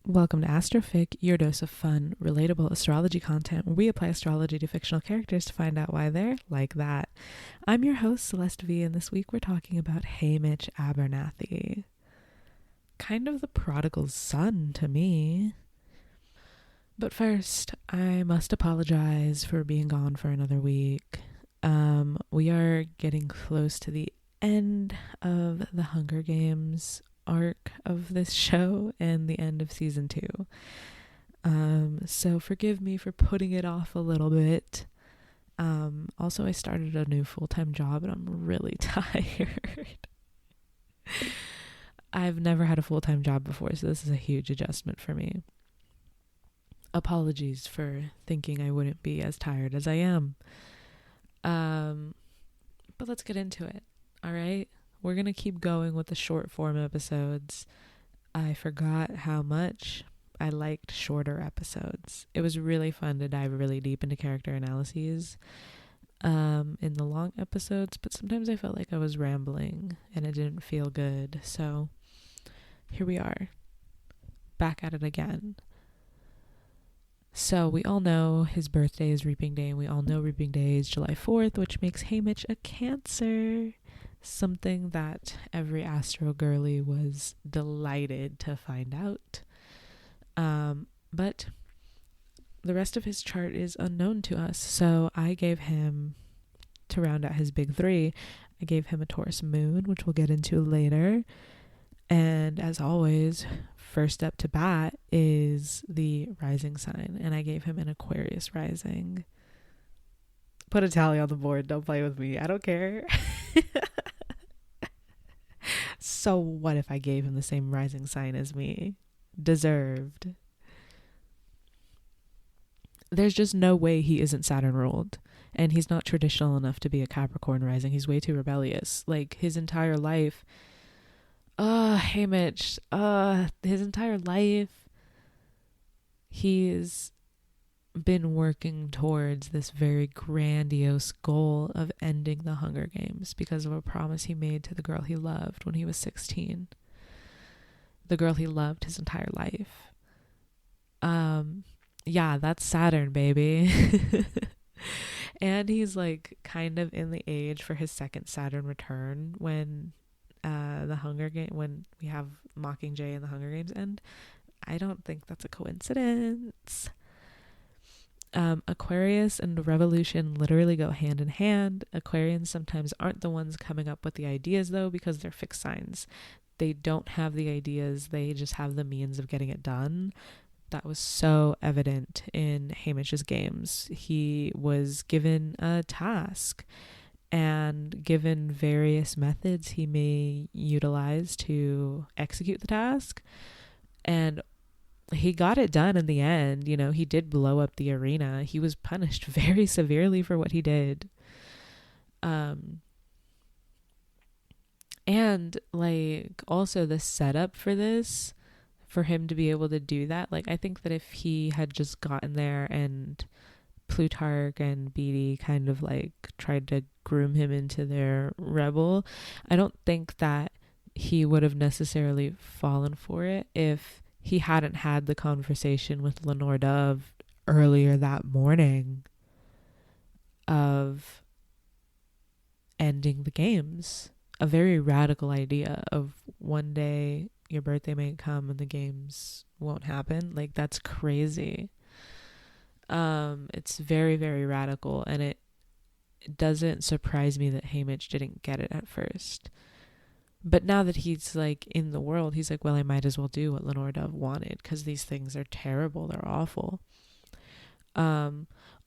Welcome to AstroFic, your dose of fun, relatable astrology content where we apply astrology to fictional characters to find out why they're like that. I'm your host, Celeste V, and this week we're talking about Haymitch Abernathy. Kind of the prodigal son to me. But first, I must apologize for being gone for another week. We are getting close to the end of the Hunger Games arc of this show and the end of season 2. So forgive me for putting it off a little bit. Also, I started a new full-time job and I'm really tired. I've never had a full-time job before, so this is a huge adjustment for me. Apologies for thinking I wouldn't be as tired as I am. But let's get into it, all right? We're going to keep going with the short form episodes. I forgot how much I liked shorter episodes. It was really fun to dive really deep into character analyses in the long episodes, but sometimes I felt like I was rambling and it didn't feel good. So here we are, back at it again. So we all know his birthday is Reaping Day, and we all know Reaping Day is July 4th, which makes Haymitch a Cancer. Something that every Astro girly was delighted to find out. But the rest of his chart is unknown to us. So I gave him, to round out his big 3, I gave him a Taurus moon, which we'll get into later. And as always, first up to bat is the rising sign. And I gave him an Aquarius rising. Put a tally on the board. Don't play with me. I don't care. So what if I gave him the same rising sign as me? Deserved. There's just no way he isn't Saturn ruled. And he's not traditional enough to be a Capricorn rising. He's way too rebellious. Like, his entire life. Haymitch. His entire life, he's been working towards this very grandiose goal of ending the Hunger Games because of a promise he made to the girl he loved when he was 16. The girl he loved his entire life. Yeah, that's Saturn, baby. And he's like kind of in the age for his second Saturn return when when we have Mockingjay and the Hunger Games end. I don't think that's a coincidence. Aquarius and revolution literally go hand in hand. Aquarians sometimes aren't the ones coming up with the ideas, though, because they're fixed signs. They don't have the ideas, they just have the means of getting it done. That was so evident in Haymitch's games. He was given a task and given various methods he may utilize to execute the task, and he got it done in the end. You know, he did blow up the arena. He was punished very severely for what he did. And like also the setup for this, for him to be able to do that, like I think that if he had just gotten there and Plutarch and Beatty kind of like tried to groom him into their rebel, I don't think that he would have necessarily fallen for it if he hadn't had the conversation with Lenore Dove earlier that morning of ending the games. A very radical idea of one day your birthday may come and the games won't happen. Like, that's crazy. It's very, very radical, and it doesn't surprise me that Haymitch didn't get it at first. But now that he's like in the world, he's like, well, I might as well do what Lenore Dove wanted, because these things are terrible. They're awful.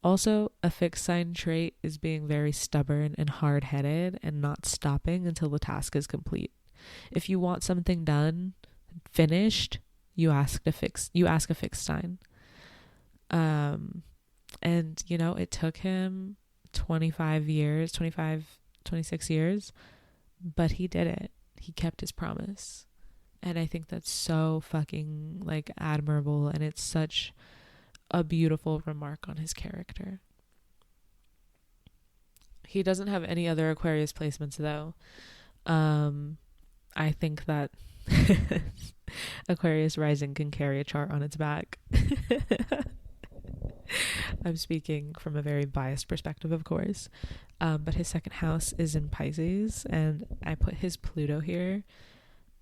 Also, a fixed sign trait is being very stubborn and hard-headed and not stopping until the task is complete. If you want something done, finished, you ask a fixed sign. And you know, it took him 26 years, but he did it. He kept his promise. And I think that's so fucking like admirable, and it's such a beautiful remark on his character. He doesn't have any other Aquarius placements though. I think that Aquarius rising can carry a chart on its back. I'm speaking from a very biased perspective, of course. But his second house is in Pisces, and I put his Pluto here.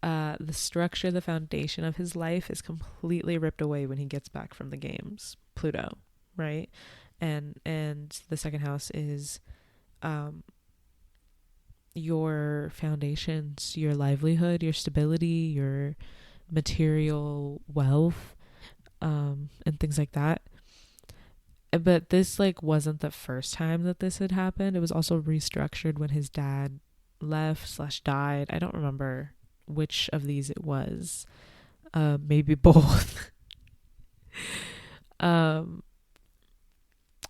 The structure, the foundation of his life is completely ripped away when he gets back from the games. Pluto, right? And the second house is your foundations, your livelihood, your stability, your material wealth, and things like that. But this like wasn't the first time that this had happened. It was also restructured when his dad left/died. I don't remember which of these it was. Maybe both.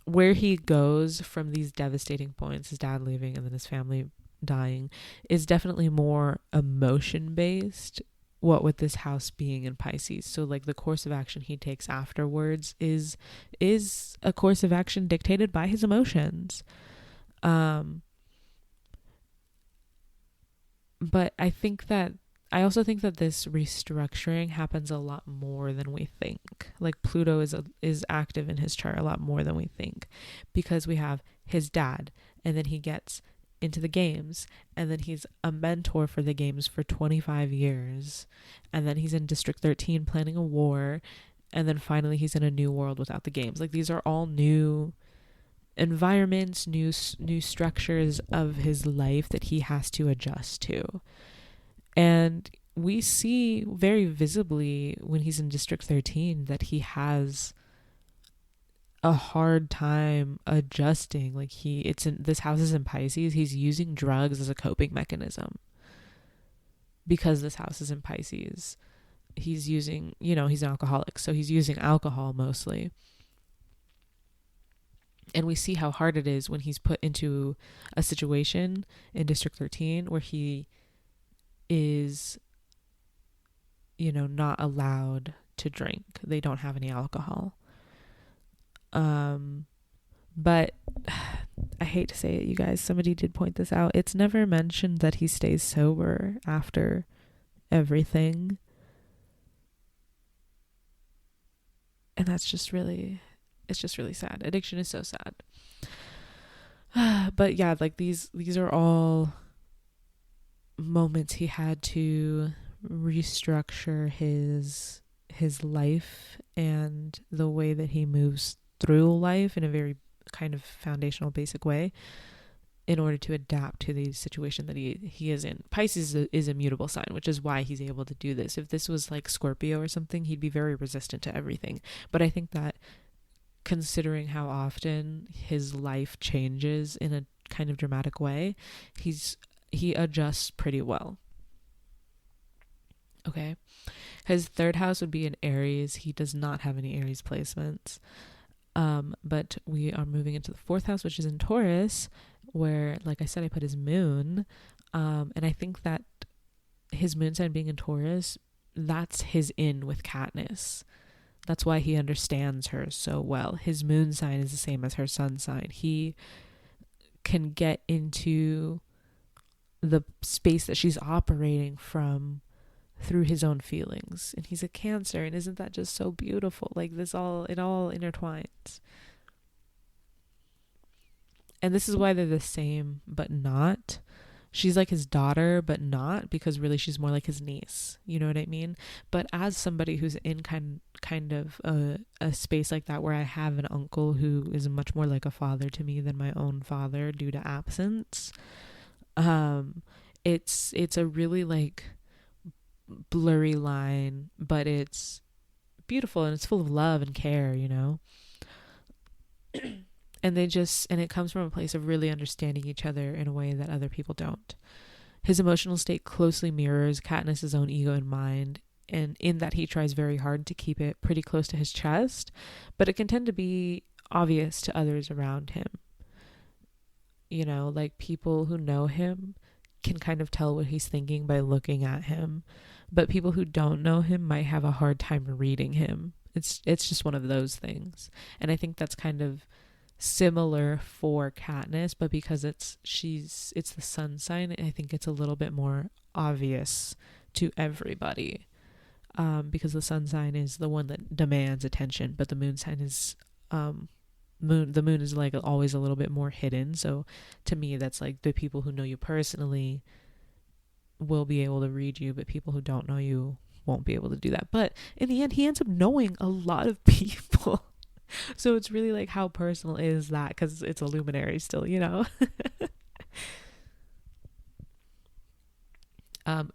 Where he goes from these devastating points, his dad leaving and then his family dying, is definitely more emotion based, what with this house being in Pisces. So like the course of action he takes afterwards is a course of action dictated by his emotions. But I also think that this restructuring happens a lot more than we think. Like Pluto is active in his chart a lot more than we think, because we have his dad, and then he gets into the games, and then he's a mentor for the games for 25 years, and then he's in District 13 planning a war, and then finally he's in a new world without the games. Like these are all new environments, new structures of his life that he has to adjust to. And we see very visibly when he's in District 13 that he has a hard time adjusting. Like this house is in Pisces. He's using drugs as a coping mechanism because this house is in Pisces. He's using, he's an alcoholic, so he's using alcohol mostly. And we see how hard it is when he's put into a situation in District 13 where he is, not allowed to drink. They don't have any alcohol. But I hate to say it, you guys, somebody did point this out. It's never mentioned that he stays sober after everything. And it's just really sad. Addiction is so sad. But yeah, like these are all moments he had to restructure his life and the way that he moves through life in a very kind of foundational, basic way in order to adapt to the situation that he is in. Pisces is a mutable sign, which is why he's able to do this. If this was like Scorpio or something, he'd be very resistant to everything. But I think that considering how often his life changes in a kind of dramatic way, he adjusts pretty well. Okay. His third house would be in Aries. He does not have any Aries placements. But we are moving into the fourth house, which is in Taurus, where, like I said, I put his moon. And I think that his moon sign being in Taurus, that's his in with Katniss. That's why he understands her so well. His moon sign is the same as her sun sign. He can get into the space that she's operating from through his own feelings. And he's a Cancer, and isn't that just so beautiful? Like it all intertwines. And this is why they're the same but not. She's like his daughter but not, because really she's more like his niece, you know what I mean? But as somebody who's in kind of a space like that, where I have an uncle who is much more like a father to me than my own father due to absence, it's a really like blurry line, but it's beautiful and it's full of love and care, and it comes from a place of really understanding each other in a way that other people don't. His emotional state closely mirrors Katniss's own ego and mind, and in that he tries very hard to keep it pretty close to his chest, but it can tend to be obvious to others around him. Like people who know him can kind of tell what he's thinking by looking at him, but people who don't know him might have a hard time reading him. It's just one of those things. And I think that's kind of similar for Katniss, but because it's the sun sign, I think it's a little bit more obvious to everybody, because the sun sign is the one that demands attention, but the moon sign is the moon is like always a little bit more hidden. So to me, that's like the people who know you personally will be able to read you, but people who don't know you won't be able to do that. But in the end, he ends up knowing a lot of people. So it's really like, how personal is that? Because it's a luminary still, you know.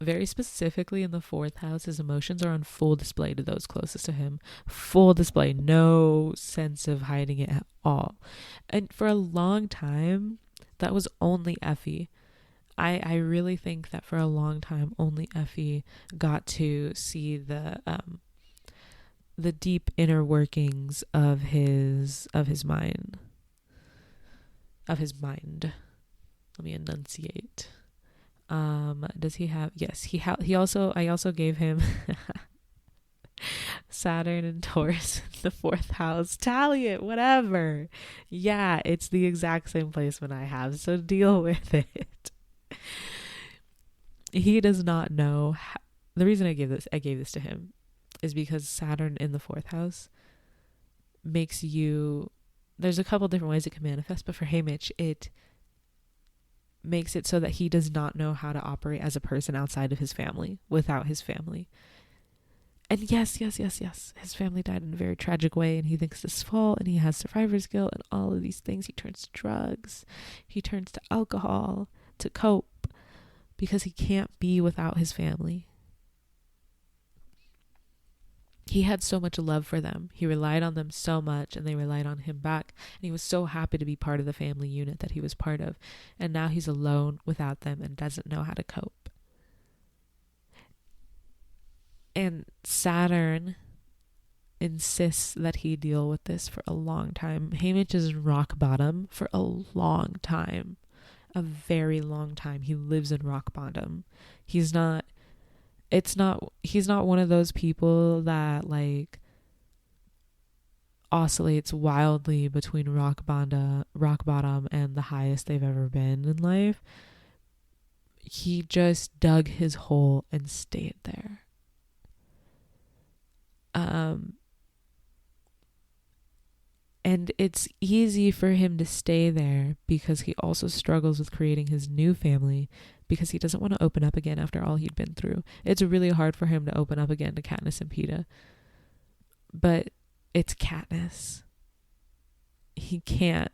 Very specifically in the 4th house, his emotions are on full display to those closest to him. Full display, no sense of hiding it at all. And for a long time, that was only Effie. I really think that for a long time, only Effie got to see the deep inner workings of his mind. Let me enunciate. Does he have? Yes, he also. I also gave him Saturn and Taurus in the 4th house. Tally it, whatever. Yeah, it's the exact same placement I have. So deal with it. He does not know. The reason I gave this to him is because Saturn in the 4th house makes you. There's a couple different ways it can manifest, but for Haymitch, it makes it so that he does not know how to operate as a person outside of his family, without his family. And yes, his family died in a very tragic way, and he thinks it's his fault, and he has survivor's guilt and all of these things. He turns to drugs, he turns to alcohol to cope, because he can't be without his family. He had so much love for them. He relied on them so much, and they relied on him back. And he was so happy to be part of the family unit that he was part of. And now he's alone without them and doesn't know how to cope. And Saturn insists that he deal with this for a long time. Haymitch is rock bottom for a long time. A very long time. He lives in rock bottom. He's not one of those people that like oscillates wildly between rock bottom and the highest they've ever been in life. He just dug his hole and stayed there. And it's easy for him to stay there because he also struggles with creating his new family, because he doesn't want to open up again after all he'd been through. It's really hard for him to open up again to Katniss and Peeta. But it's Katniss. He can't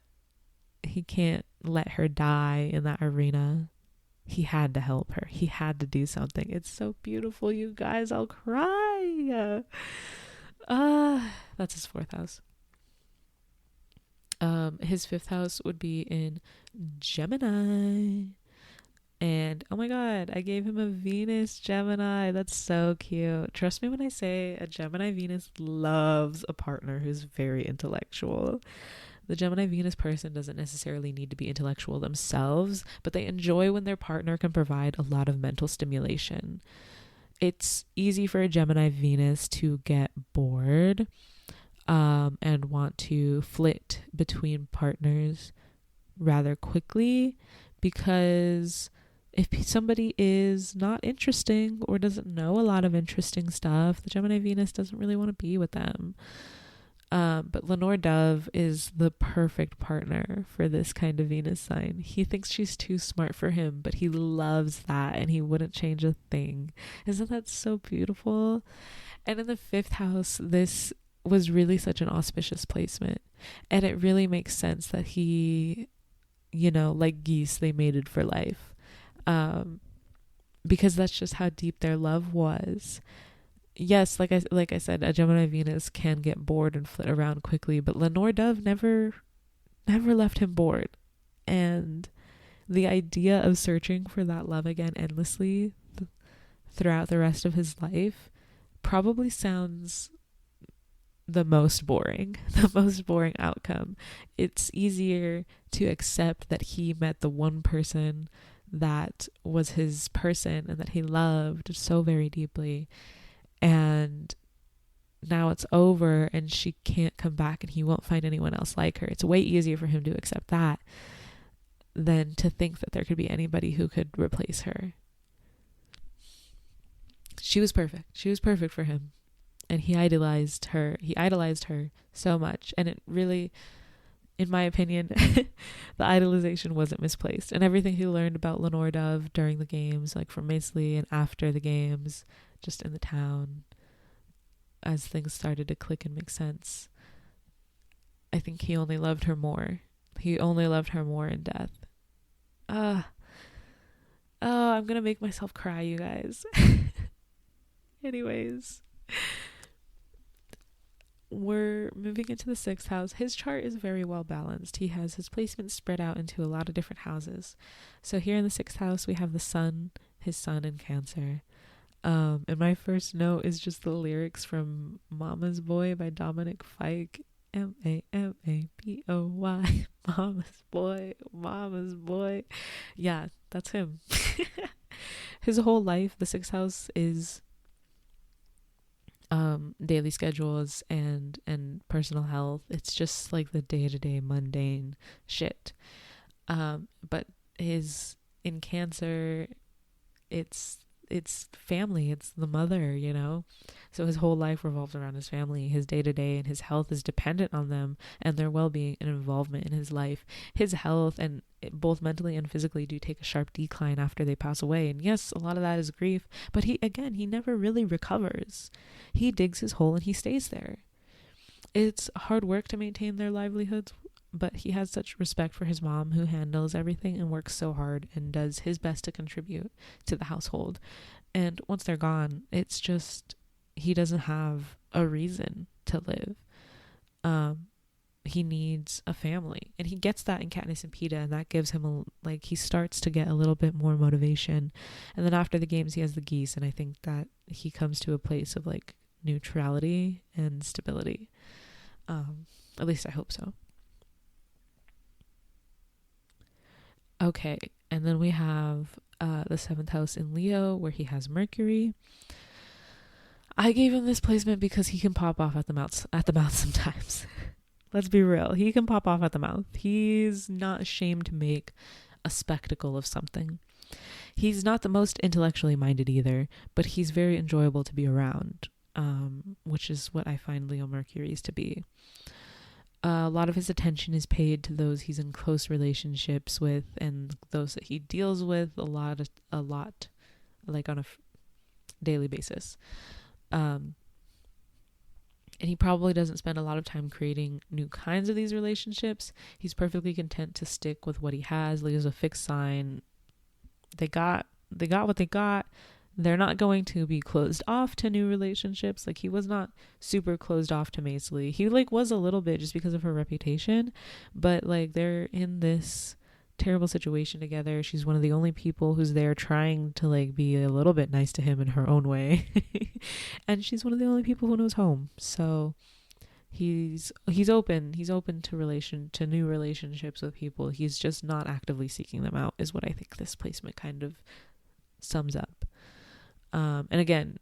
let her die in that arena. He had to help her. He had to do something. It's so beautiful, you guys. I'll cry. That's his 4th house. His 5th house would be in Gemini. And oh my god, I gave him a Venus Gemini. That's so cute. Trust me when I say a Gemini Venus loves a partner who's very intellectual. The Gemini Venus person doesn't necessarily need to be intellectual themselves, but they enjoy when their partner can provide a lot of mental stimulation. It's easy for a Gemini Venus to get bored and want to flit between partners rather quickly, because if somebody is not interesting or doesn't know a lot of interesting stuff, the Gemini Venus doesn't really want to be with them. But Lenore Dove is the perfect partner for this kind of Venus sign. He thinks she's too smart for him, but he loves that and he wouldn't change a thing. Isn't that so beautiful? And in the 5th house, this was really such an auspicious placement. And it really makes sense that he, like geese, they mated for life. Because that's just how deep their love was. Yes, like I said, a Gemini Venus can get bored and flit around quickly, but Lenore Dove never left him bored. And the idea of searching for that love again endlessly throughout the rest of his life probably sounds the most boring outcome. It's easier to accept that he met the one person that was his person and that he loved so very deeply, and now it's over and she can't come back and he won't find anyone else like her. It's way easier for him to accept that than to think that there could be anybody who could replace her. She was perfect. She was perfect for him. And he idolized her. He idolized her so much. And it really, in my opinion, the idolization wasn't misplaced. And everything he learned about Lenore Dove during the games, like from Maceley and after the games, just in the town, as things started to click and make sense, I think he only loved her more. He only loved her more in death. Oh, I'm gonna make myself cry, you guys. Anyways, we're moving into the 6th house. His chart is very well balanced. He has his placements spread out into a lot of different houses. So here in the 6th house, we have the sun, his sun in Cancer. And my first note is just the lyrics from Mama's Boy by Dominic Fike. Mamaboy. Mama's boy. Yeah, that's him. His whole life, the 6th house is daily schedules and personal health. It's just like the day-to-day mundane shit. But his in Cancer, it's family, it's the mother, you know. So his whole life revolves around his family. His day-to-day and his health is dependent on them and their well-being and involvement in his life. His health, and both mentally and physically, do take a sharp decline after they pass away. And yes, a lot of that is grief, but he never really recovers. He digs his hole and he stays there. It's hard work to maintain their livelihoods, but he has such respect for his mom, who handles everything and works so hard and does his best to contribute to the household. And once they're gone, it's just, he doesn't have a reason to live. He needs a family, and he gets that in Katniss and Peeta, and that gives him he starts to get a little bit more motivation. And then after the games, he has the geese, and I think that he comes to a place of like neutrality and stability. At least I hope so. Okay, and then we have the 7th house in Leo, where he has Mercury. I gave him this placement because he can pop off at the mouth sometimes. Let's be real. He can pop off at the mouth. He's not ashamed to make a spectacle of something. He's not the most intellectually minded either, but he's very enjoyable to be around, which is what I find Leo Mercury's to be. A lot of his attention is paid to those he's in close relationships with and those that he deals with a lot, like on a daily basis. And he probably doesn't spend a lot of time creating new kinds of these relationships. He's perfectly content to stick with what he has. Leo's a fixed sign. They got what they got. They're not going to be closed off to new relationships. Like, he was not super closed off to Maceley. He was a little bit just because of her reputation, but they're in this terrible situation together. She's one of the only people who's there trying to be a little bit nice to him in her own way. And she's one of the only people who knows home. So he's open to new relationships with people. He's just not actively seeking them out, is what I think this placement kind of sums up. And again,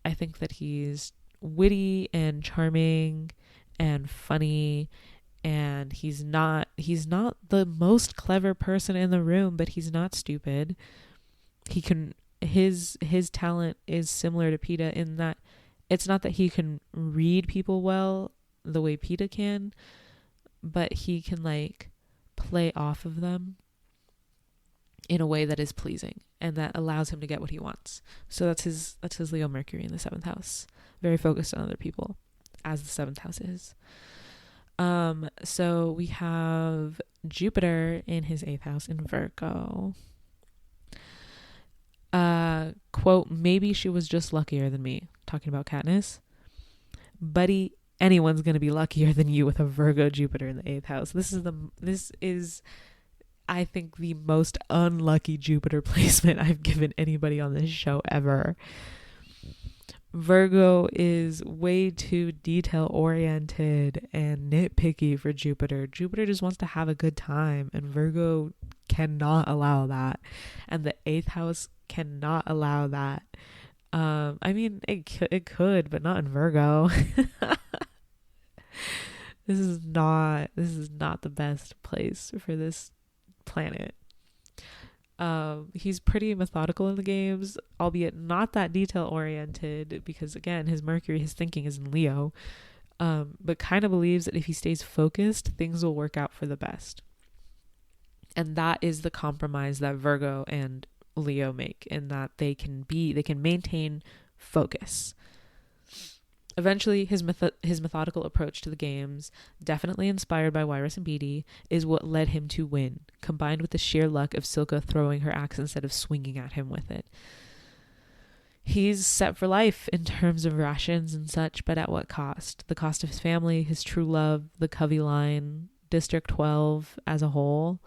I think that he's witty and charming and funny, and he's not the most clever person in the room, but he's not stupid. His talent is similar to Peeta in that it's not that he can read people well the way Peeta can, but he can play off of them in a way that is pleasing and that allows him to get what he wants. So that's his Leo Mercury in the 7th house. Very focused on other people, as the 7th house is. So we have Jupiter in his 8th house in Virgo. Quote, maybe she was just luckier than me. Talking about Katniss. Buddy, anyone's going to be luckier than you with a Virgo Jupiter in the 8th house. This is I think the most unlucky Jupiter placement I've given anybody on this show ever. Virgo is way too detail oriented and nitpicky for Jupiter. Jupiter just wants to have a good time, and Virgo cannot allow that. And the 8th house cannot allow that. I mean, it could, but not in Virgo. This is not the best place for this planet. He's pretty methodical in the games, albeit not that detail oriented, because again, his Mercury, his thinking is in Leo. But kind of believes that if he stays focused, things will work out for the best. And that is the compromise that Virgo and Leo make, in that they can maintain focus. Eventually, his methodical approach to the games, definitely inspired by Wyrus and Beatty, is what led him to win, combined with the sheer luck of Silka throwing her axe instead of swinging at him with it. He's set for life in terms of rations and such, but at what cost? The cost of his family, his true love, the Covey line, District 12 as a whole.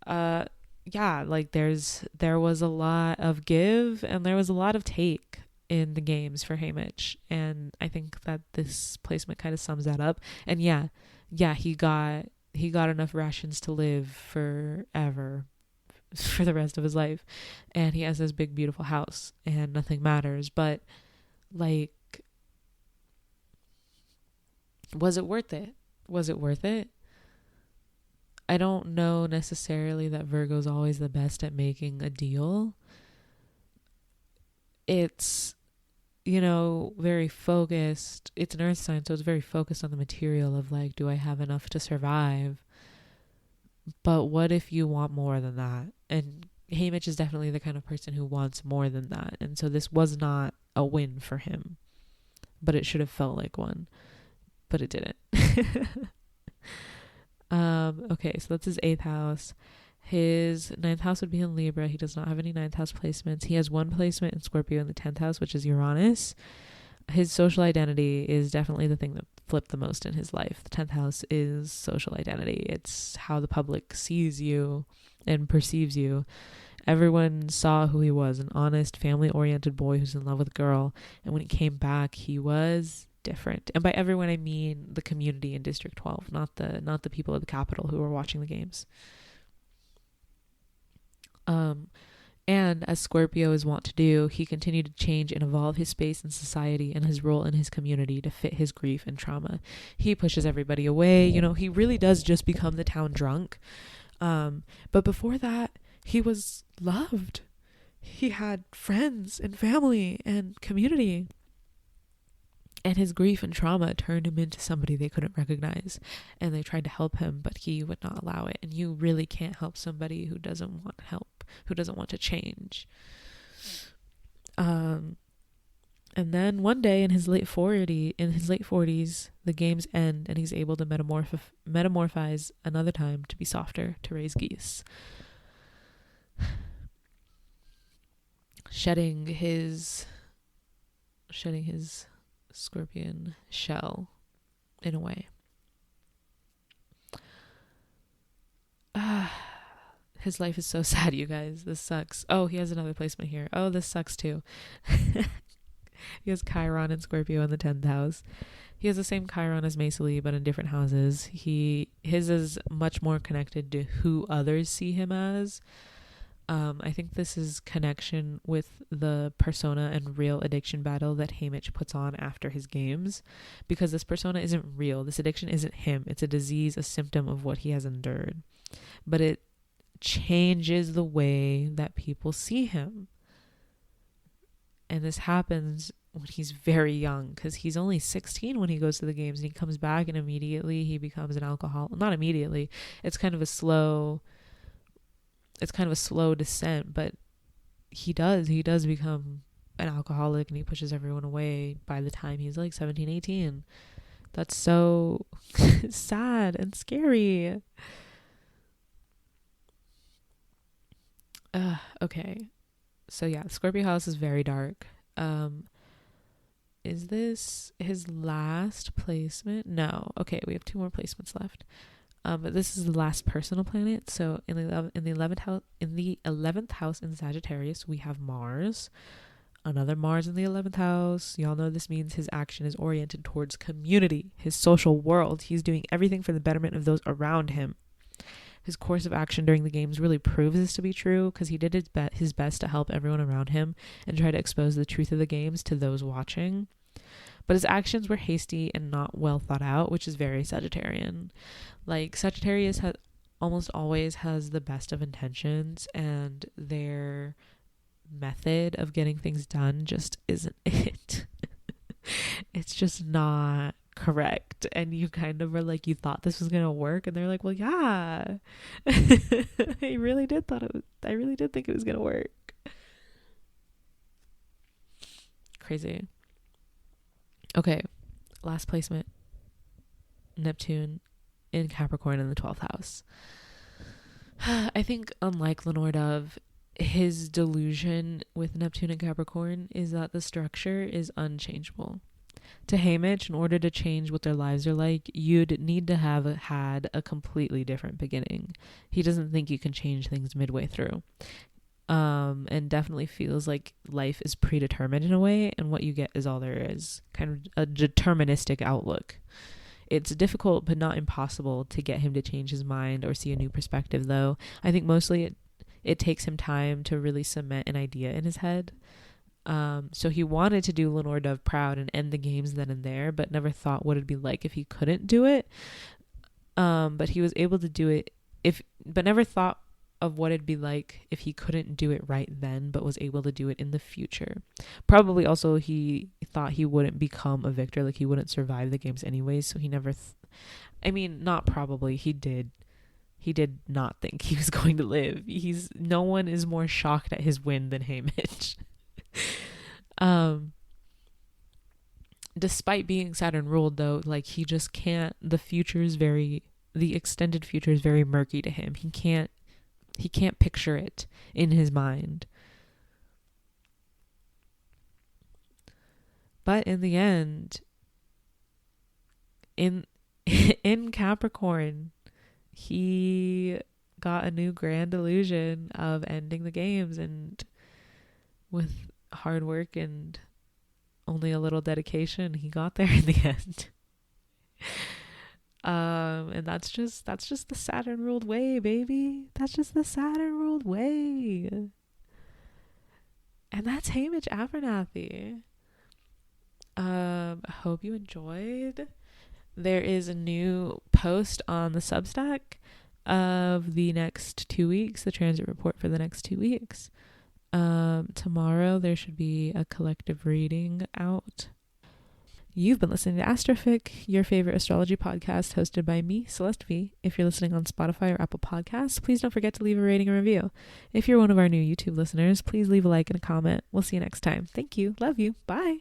Yeah, like there was a lot of give and there was a lot of take in the games for Haymitch, and I think that this placement kind of sums that up. And yeah, he got enough rations to live forever, for the rest of his life, and he has this big beautiful house and nothing matters. But like, was it worth it? I don't know necessarily that Virgo's always the best at making a deal. It's, very focused. It's an earth sign, so it's very focused on the material of like, do I have enough to survive? But what if you want more than that? And Haymitch is definitely the kind of person who wants more than that. And so this was not a win for him, but it should have felt like one, but it didn't. Okay, so that's his 8th house. His 9th house would be in Libra. He does not have any 9th house placements. He has one placement in Scorpio in the 10th house, which is Uranus. His social identity is definitely the thing that flipped the most in his life. The 10th house is social identity. It's how the public sees you and perceives you. Everyone saw who he was, an honest, family-oriented boy who's in love with a girl. And when he came back, he was different. And by everyone, I mean the community in District 12, not the people of the capital who were watching the games. And as Scorpio is wont to do, he continued to change and evolve his space in society and his role in his community to fit his grief and trauma. He pushes everybody away. He really does just become the town drunk. But before that, he was loved. He had friends and family and community. And his grief and trauma turned him into somebody they couldn't recognize. And they tried to help him, but he would not allow it. And you really can't help somebody who doesn't want help, who doesn't want to change. And then one day in his late 40s, the games end and he's able to metamorphize another time to be softer, to raise geese. Shedding his Scorpion shell in a way. His life is so sad, you guys. This sucks. Oh, he has another placement here. Oh, this sucks too. He has Chiron and Scorpio in the 10th house. He has the same Chiron as Macy, but in different houses. His is much more connected to who others see him as. I think this is connection with the persona and real addiction battle that Haymitch puts on after his games, because this persona isn't real. This addiction isn't him. It's a disease, a symptom of what he has endured. But it changes the way that people see him. And this happens when he's very young, because he's only 16 when he goes to the games, and he comes back and immediately he becomes an alcoholic. Not immediately. It's kind of a slow descent, but he does become an alcoholic, and he pushes everyone away by the time he's like 17, 18. That's so sad and scary. Okay. So yeah, Scorpio house is very dark. Is this his last placement? No. Okay, we have 2 more placements left. But this is the last personal planet. So in the 11th house in Sagittarius, we have Mars. Another Mars in the 11th house. Y'all know this means his action is oriented towards community, his social world. He's doing everything for the betterment of those around him. His course of action during the games really proves this to be true, because he did his best to help everyone around him and try to expose the truth of the games to those watching. But his actions were hasty and not well thought out, which is very Sagittarian. Like, Sagittarius almost always has the best of intentions, and their method of getting things done just isn't it. It's just not correct. And you kind of are like, you thought this was gonna work, and they're like, well, yeah. I really did think it was gonna work. Crazy. Okay, last placement, Neptune in Capricorn in the 12th house. I think, unlike Lenore Dove, his delusion with Neptune and Capricorn is that the structure is unchangeable. To Haymitch, in order to change what their lives are like, you'd need to have had a completely different beginning. He doesn't think you can change things midway through. And definitely feels like life is predetermined in a way, and what you get is all there is. Kind of a deterministic outlook. It's difficult but not impossible to get him to change his mind or see a new perspective, though. I think mostly it takes him time to really cement an idea in his head. So he wanted to do Lenore Dove proud and end the games then and there, but never thought what it'd be like if he couldn't do it. But he was able to do it but never thought of what it'd be like if he couldn't do it right then, but was able to do it in the future. Probably also he thought he wouldn't become a victor, like he wouldn't survive the games anyways, so he never not probably, he did not think he was going to live. No one is more shocked at his win than Haymitch. Despite being Saturn ruled, though, like, he just can't, the extended future is very murky to him. He can't picture it in his mind. But in the end, in Capricorn, he got a new grand illusion of ending the games, and with hard work and only a little dedication, he got there in the end. And that's just the Saturn ruled way, baby. That's just the Saturn ruled way. And that's Haymitch Abernathy. I hope you enjoyed. There is a new post on the Substack of the next 2 weeks, the transit report for the next 2 weeks. Tomorrow there should be a collective reading out. You've been listening to AstroFic, your favorite astrology podcast, hosted by me, Celeste V. If you're listening on Spotify or Apple Podcasts, please don't forget to leave a rating or review. If you're one of our new YouTube listeners, please leave a like and a comment. We'll see you next time. Thank you. Love you. Bye.